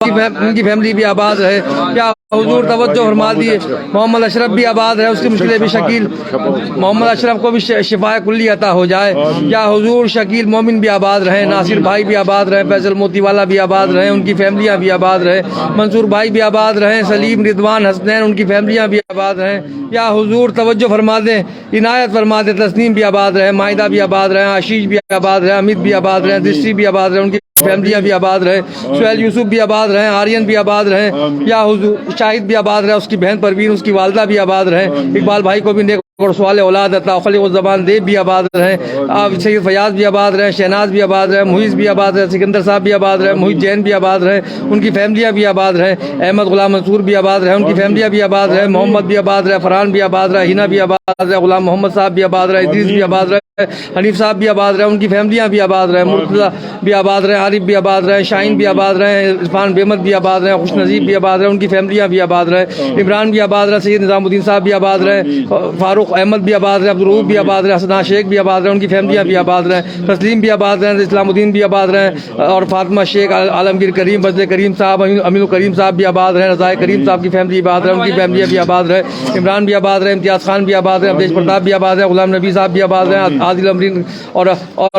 ان کی فیملی بھی آباد رہے. یا حضور توجہ فرما دیے. محمد اشرف بھی آباد رہے, اس کی مشکلیں بھی شکیل محمد اشرف کو بھی شفا کلی عطا ہو جائے. یا حضور شکیل مومن بھی آباد رہے, ناصر بھائی بھی آباد رہے, فیصل موتی والا بھی آباد رہے, ان کی فیملیاں بھی آباد رہے, منصور بھائی بھی آباد رہے, سلیم رضوان حسنین ان کی فیملیاں بھی آباد رہیں. یا حضور توجہ فرما دیں, عنایت فرما دیں, تسنیم بھی آباد رہے, مائدہ بھی آباد رہے, آشیش بھی آباد رہے, امت بھی آباد رہے, دستی بھی آباد رہے, ان کی فیملیاں بھی آباد رہے, سہیل یوسف بھی آباد رہے, آرین بھی آباد رہے. یا حضور شاہد بھی آباد رہے, اس کی بہن پروین اس کی والدہ بھی آباد رہے, اقبال بھائی کو بھی نیک اور سوال اولاد عطا, خلیق الزبان دیب بھی آباد رہے, سید فیاض بھی آباد رہے, شہناز بھی آباد رہے, محیط بھی آباد رہے, سکندر صاحب بھی آباد رہے, محیط جین بھی آباد رہے, ان کی فیملیاں بھی آباد رہے, احمد غلام منصور بھی آباد رہے, ان کی فیملیاں بھی آباد رہے, محمد بھی آباد رہے, فرحان بھی آباد رہے, ہینا بھی آباد رہے, غلام محمد صاحب بھی آباد رہے, ادریس بھی آباد رہے, حنیف صاحب بھی آباد رہے, ان کی فیملیاں بھی آباد رہے, مرتضیٰ بھی آباد رہے, عارف بھی آباد رہے, شاہین بھی آباد رہے, عرفان بحمد بھی آباد رہے, خوش نصیب بھی آباد رہے, ان کی فیملیاں بھی آباد رہے, عمران بھی آباد رہے, سید نظام الدین صاحب بھی آباد رہے, فاروق احمد بھی آباد رہے, عبدالرؤوف بھی آباد رہے, حسنا شیخ بھی آباد رہے, ان کی فیملیاں بھی آباد رہے, تسلیم بھی آباد رہے, اسلام الدین بھی آباد رہے, اور فاطمہ شیخ, عالمگیر کریم, فضل کریم صاحب, امین الکریم صاحب بھی آباد رہے, رضائے کریم صاحب کی فیملی آباد رہے, ان کی فیملیاں بھی آباد رہے, عمران بھی آباد رہے, امتیاز خان بھی آباد رہے, ابریش پرتاپ بھی آباد رہے, غلام نبی صاحب بھی آباد رہے, عادل امرین اور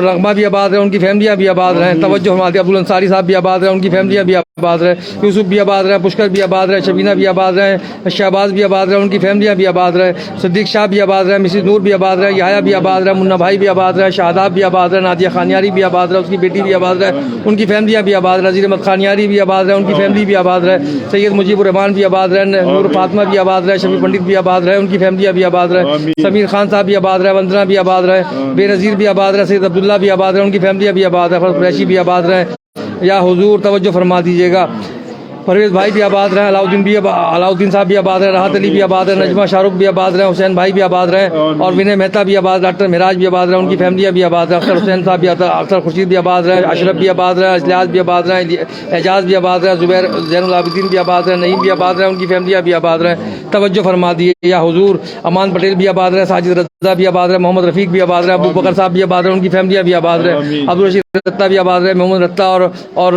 رغمہ بھی آباد رہے, ان کی فیملیاں بھی آباد رہے, توجہ فرماتے عبد الانصاری صاحب بھی آباد رہے, ان کی فیملیاں بھی آباد رہے, یوسف بھی آباد رہے, پشکر بھی آباد رہے, شبینہ بھی آباد رہے, شہباز بھی آباد رہے, ان کی فیملیاں بھی آباد رہے, صدیق شاہ بھی آباد رہے, مسز نور بھی آباد رہے, یحییٰ بھی آباد رہے, منا بھائی بھی آباد رہے, شاداب بھی آباد رہے, نادیہ خانیاری بھی آباد رہے, اس کی بیٹی بھی آباد رہے, ان کی فیملیاں بھی آباد رہے, نذیر احمد خانیاری بھی آباد رہے, ان کی فیملی بھی آباد رہے, سید مجیب الرحمان بھی آباد رہے, نور فاطمہ بھی آباد رہے, شفیع پنڈت بھی آباد رہے, ان کی فیملیاں بھی آباد رہے, سمیر خان صاحب بھی آباد رہے, وندنا بھی آباد رہے, بے نظیر بھی آباد رہے, سید عبداللہ بھی آباد رہے, ان کی فیملیاں بھی آباد رہے, فرد قریشی بھی آباد رہے. یا حضور توجہ فرما دیجیے گا, پرویز بھائی بھی آباد رہے, علاؤدین صاحب بھی آباد رہے, راحت علی بھی آباد رہے, نجمہ شاہ رخ بھی آباد رہے, حسین بھائی بھی آباد رہے, اور ونے مہتا بھی آباد, ڈاکٹر مہراج بھی آباد رہے, ان کی فیملیاں بھی آباد رہے, اختر حسین صاحب بھی, اختر خورشید بھی آباد رہے, اشرف بھی آباد رہے, اجلاس بھی آباد رہے, اعجاز بھی آباد رہے, زبیر زین العابدین بھی آباد رہے, نعیم بھی آباد رہے, ان کی فیملیاں بھی آباد رہے. توجہ فرما دیے. یا حضور امان پٹیل بھی آباد رہے, ساجد رضا بھی آباد رہے, محمد رفیق بھی آباد رہے, ابو بکر صاحب بھی آباد رہے, ان کی فیملیاں بھی آباد رہے, عبدالرشید رتا بھی آباد رہے, محمد رتا اور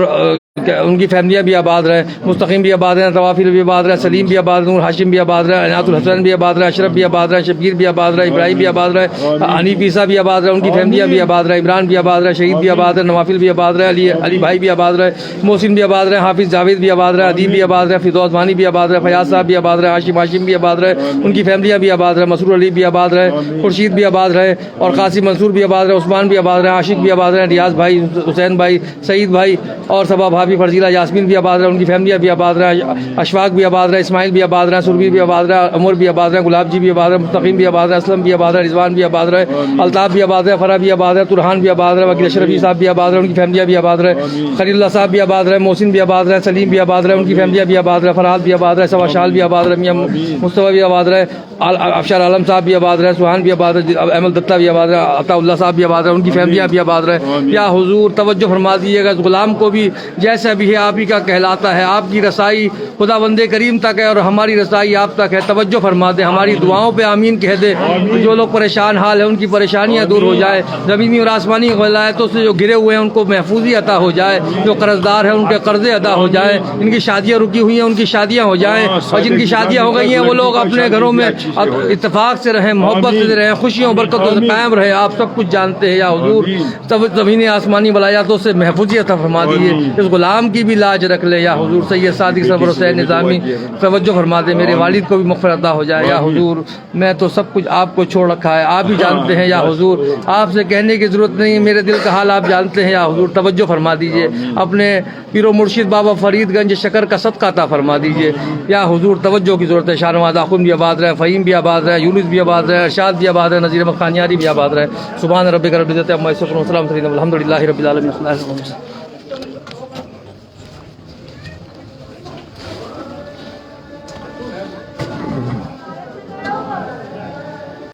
ان کی فیملیاں بھی آباد رہے, مستقیم بھی آباد رہے, توافل بھی آباد رہے, سلیم بھی آباد رہے, ہاشم بھی آباد رہے, عنایت الحسین بھی آباد رہے, اشرف بھی آباد رہے, شبیر بھی آباد رہے, ابراہیم بھی آباد رہے, حنیف عیسیٰ بھی آباد رہے, ان کی فیملیاں بھی آباد رہے, عمران بھی آباد رہے, شہید بھی آباد رہے, نوافل بھی آباد رہے, علی بھائی بھی آباد رہے, محسن بھی آباد رہے, حافظ جاوید بھی آباد رہے, ادیب بھی آباد رہے, فردوس وانی بھی آباد رہے, فیاض صاحب بھی آباد رہے, ہاشم بھی آباد رہے, ان کی فیملیاں بھی آباد رہے, مسرور علی بھی آباد رہے, خورشید بھی آباد رہے, اور قاسم منصور بھی آباد رہے, عثمان بھی آباد رہے, عاشق بھی آباد رہے, ریاض بھائی, حسین بھائی, سعید بھائی, اور صبا بھابھی, فرزیلہ یاسمین بھی آباد رہے, ان کی فیملیاں بھی آباد رہے, اشفاق بھی آباد رہے, اسماعیل بھی آباد رہے, سربی بھی آباد رہے, عمر بھی آباد رہے, گلاب جی بھی آباد رہے, مستقیم بھی آباد رہے, اسلم بھی آباد رہے, رضوان بھی آباد رہے, الطاف بھی آباد رہے, فرح بھی آباد رہے, ترحان بھی آباد رہے, وکیل اشرفی صاحب بھی آباد رہے, ان کی فیملیاں بھی آباد رہے, خلیل اللہ صاحب بھی آباد رہے, محسن بھی آباد رہے, سلیم بھی آباد رہے, ان کی فیملیاں بھی آباد رہے, فرحات بھی آباد رہے, سوا شال بھی آباد رہے, میاں مصطفیٰ بھی آباد رہے, افشار عالم صاحب بھی آباد رہے, سبحان بھی آباد رہے, احمد دتہ بھی آباد رہے, عطا اللہ صاحب بھی آباد رہے, ان کی فیملیاں بھی آباد رہے. یا حضور توجہ فرما دیجیے گا, غلام کو بھی جیسا بھی ہے آپ ہی کا کہلاتا ہے, آپ کی رسائی خدا بند کریم تک ہے اور ہماری رسائی آپ تک ہے. توجہ فرما دیں, ہماری دعاؤں پہ آمین کہہ دے. جو لوگ پریشان حال ہیں ان کی پریشانیاں دور ہو جائے, زمینی اور آسمانی غلائتوں سے جو گرے ہوئے ہیں ان کو محفوظی عطا ہو جائے, جو قرض دار ہیں ان کے قرضے ادا ہو جائے, ان کی شادیاں رکی ہوئی ہیں ان کی شادیاں ہو جائیں, اور جن کی شادیاں ہو گئی ہیں وہ لوگ اپنے گھروں میں اتفاق سے رہیں, محبت سے رہیں, خوشیوں برکتوں سے قائم رہیں. آپ سب کچھ جانتے ہیں. یا حضور زمینی آسمانی ولایاتوں سے محفوظی عطا فرما دیجیے. اس غلام کی بھی لاج رکھ لے. یا حضور سید صادق سرور حسین نظامی توجہ فرما دے, میرے والد کو بھی مغفرت عطا ہو جائے. یا حضور میں تو سب کچھ آپ کو چھوڑ رکھا ہے, آپ ہی جانتے ہیں. یا حضور آپ سے کہنے کی ضرورت نہیں, میرے دل کا حال آپ جانتے ہیں. یا حضور توجہ فرما دیجیے, اپنے پیر و مرشد بابا فرید گنج شکر کا صدقہ عطا فرما دیجیے. یا حضور توجہ کی ضرورت ہے. شاہ نواز آخوند بھی آباد رہے, فہیم بھی آباد رہے, یونس بھی آباد رہے, ارشاد بھی آباد رہے, نذیر احمد خانیاری بھی آباد رہے. سبحان ربک رب العزت عما یصفون, وسلام علی المرسلین, الحمد للہ رب العالمین.